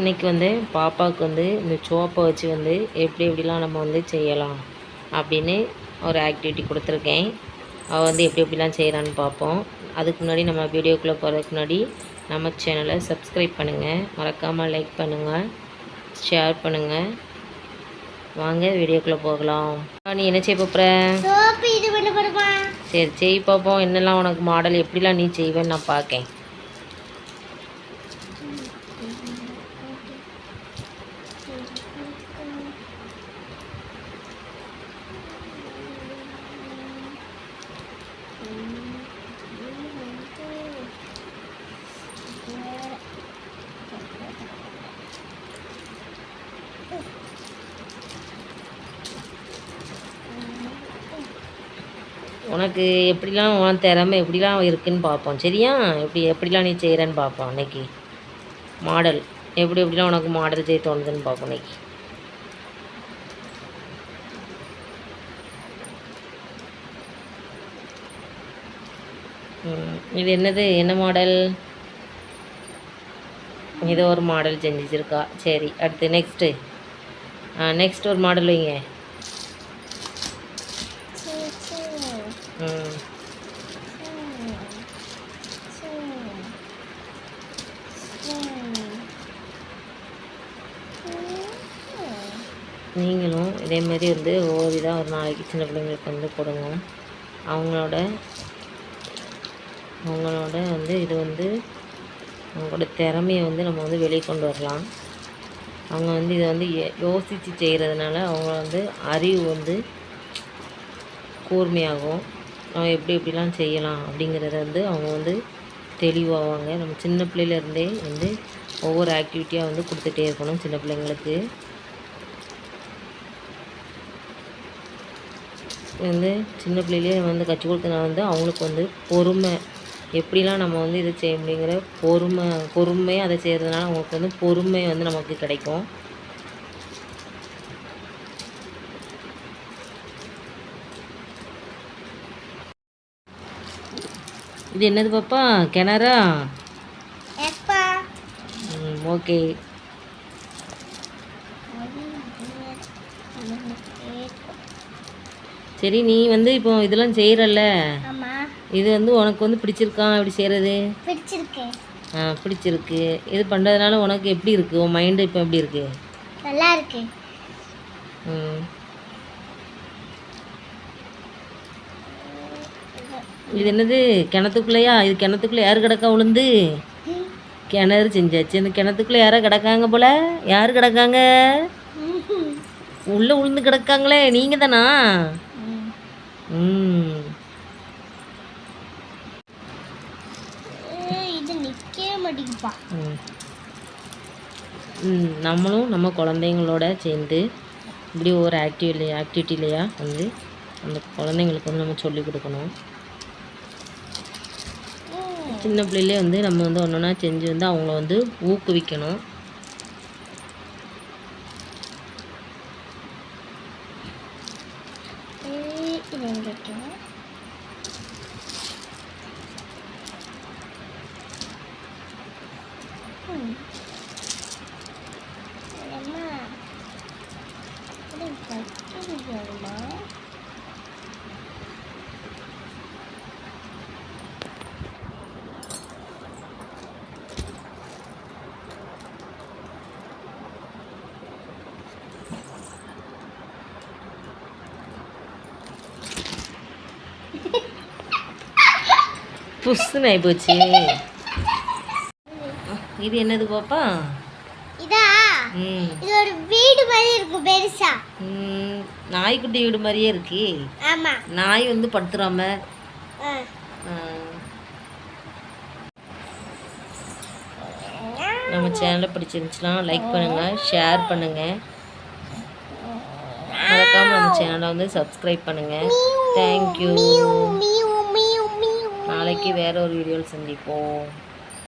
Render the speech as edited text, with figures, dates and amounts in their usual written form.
இன்றைக்கி வந்து பாப்பாவுக்கு வந்து இந்த சோப்பை வச்சு வந்து எப்படி எப்படிலாம் நம்ம வந்து செய்யலாம் அப்படின்னு ஒரு ஆக்டிவிட்டி கொடுத்துருக்கேன். அவள் வந்து எப்படி எப்படிலாம் செய்கிறான்னு பார்ப்போம். அதுக்கு முன்னாடி நம்ம வீடியோக்குள்ளே போகிறதுக்கு முன்னாடி நம்ம சேனலை சப்ஸ்கிரைப் பண்ணுங்கள், மறக்காமல் லைக் பண்ணுங்கள், ஷேர் பண்ணுங்கள். வாங்க வீடியோக்குள்ளே போகலாம். நீ என்ன செய்ய போகிற? சரி செய் பார்ப்போம். என்னெல்லாம் உனக்கு மாடல் எப்படிலாம் நீ செய்வேன்னு நான் பார்க்கேன். உனக்கு எப்படிலாம் உன் திறமை எப்படிலாம் இருக்குதுன்னு பார்ப்போம். சரியா? எப்படிலாம் நீ செய்கிறேன்னு பார்ப்போம். அன்றைக்கி மாடல் எப்படிலாம் உனக்கு மாடல் செய்ய தோணுதுன்னு பார்ப்போம். அன்றைக்கி இது என்னது? என்ன மாடல்? இது ஒரு மாடல் செஞ்சிருக்கா. சரி, அடுத்து நெக்ஸ்ட் ஒரு மாடல் வைங்க. நீங்களும் இதேமாரி வந்து ஒவ்வொரு இதாக ஒரு நாளைக்கு சின்ன பிள்ளைங்களுக்கு வந்து கொடுங்க. அவங்களோட வந்து இது வந்து அவங்களோட திறமையை வந்து நம்ம வந்து வெளியே கொண்டு வரலாம். அவங்க வந்து இதை வந்து யோசித்து செய்கிறதுனால அவங்க வந்து அறிவு வந்து கூர்மையாகும். நம்ம எப்படிலாம் செய்யலாம் அப்படிங்கிறத வந்து அவங்க வந்து தெளிவாவாங்க. நம்ம சின்ன பிள்ளையிலேருந்தே வந்து ஒவ்வொரு ஆக்டிவிட்டியாக வந்து கொடுத்துட்டே இருக்கணும். சின்ன பிள்ளைங்களுக்கு வந்து சின்ன பிள்ளையிலே நம்ம வந்து கற்றுக் கொடுத்தனால வந்து அவங்களுக்கு வந்து பொறுமை, எப்படிலாம் நம்ம வந்து இதை செய்ய முடியுங்கிற பொறுமையாக அதை செய்கிறதுனால அவங்களுக்கு வந்து பொறுமை வந்து நமக்கு கிடைக்கும். இது என்னது பாப்பா? கிணறா? ஓகே. சரி, நீ வந்து இப்போ இதெல்லாம் செய்கிறல்ல, இது வந்து உனக்கு வந்து பிடிச்சிருக்கா? இப்படி செய்கிறது பிடிச்சிருக்கு. இது பண்ணுறதுனால உனக்கு எப்படி இருக்குது? உன் மைண்டு இப்போ எப்படி இருக்குது? நல்லா இருக்கு. இது என்னது? கிணத்துக்குள்ளையா? இது கிணத்துக்குள்ளே யார் கிடக்கா உளுந்து? கிணறு செஞ்சாச்சு. அந்த கிணத்துக்குள்ளே யாரோ கிடக்காங்க போல. யார் கிடக்காங்க? உள்ளே உளுந்து கிடக்காங்களே, நீங்கள் தானா? நம்மளும் நம்ம குழந்தைங்களோட சேர்ந்து இப்படி ஒரு ஆக்டிவிட்டிலையா வந்து அந்த குழந்தைங்களுக்கு வந்து நம்ம சொல்லிக் கொடுக்கணும். சின்ன பிள்ளையிலே வந்து நம்ம வந்து ஒன்று ஒன்றா செஞ்சு வந்து அவங்கள வந்து ஊக்குவிக்கணும். புஷ்ஷுன்னு ஆகி போச்சு. இது என்னது பாப்பா? இது ஒரு வீடு மாதிரி இருக்கு பெருசா. நாய்க்குட்டி வீடு மாதிரியே இருக்கு. ஆமா, நாய் வந்து படுத்துறாம. நம்ம சேனலை பிடிச்சிருந்துச்சுன்னா லைக் பண்ணுங்க, ஷேர் பண்ணுங்க, மறக்காம நம்ம சேனலை வந்து சப்ஸ்கிரைப் பண்ணுங்க. தேங்க்யூ. நாளைக்கு வேற ஒரு வீடியோவில் சந்திப்போம்.